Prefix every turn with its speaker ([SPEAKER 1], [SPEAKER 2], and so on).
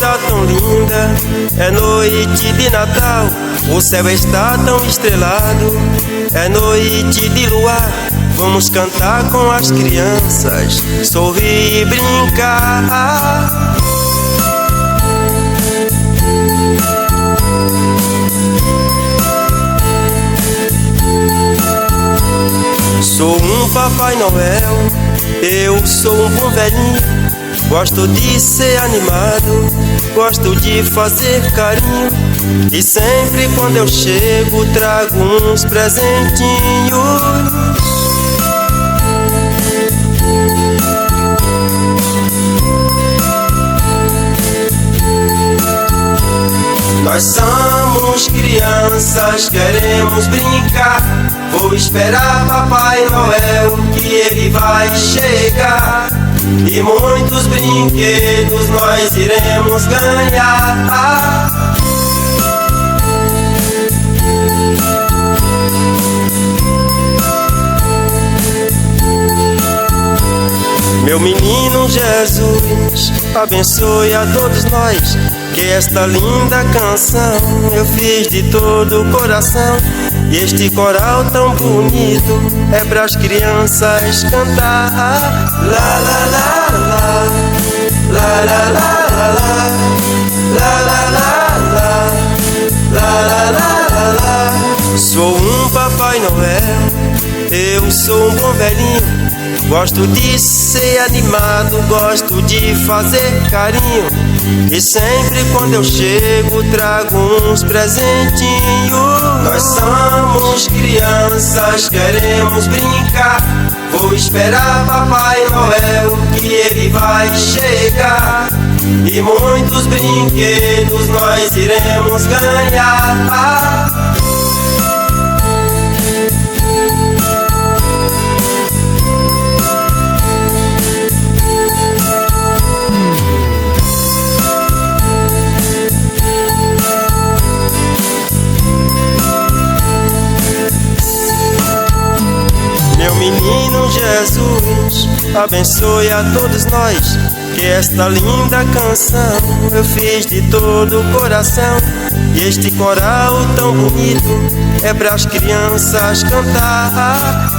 [SPEAKER 1] está tão linda, é noite de Natal, o céu está tão estrelado, é noite de luar. Vamos cantar com as crianças, sorrir e brincar. Sou um Papai Noel, eu sou um bom velhinho. Gosto de ser animado, gosto de fazer carinho. E sempre quando eu chego trago uns presentinhos. Nós somos crianças, queremos brincar. Vou esperar Papai Noel, que ele vai chegar. E muitos brinquedos nós iremos ganhar. Meu menino Jesus, abençoe a todos nós, que esta linda canção eu fiz de todo o coração. E este coral tão bonito é pras crianças cantar. La la la la, la la la la, la la la la, la la la la. Sou um Papai Noel, eu sou um bom velhinho. Gosto de ser animado, gosto de fazer carinho. E sempre quando eu chego trago uns presentinhos. Nós somos crianças, queremos brincar. Vou esperar Papai Noel, que ele vai chegar. E muitos brinquedos nós iremos ganhar. Meu menino Jesus, abençoe a todos nós, que esta linda canção eu fiz de todo o coração. E este coral tão bonito é pras crianças cantar.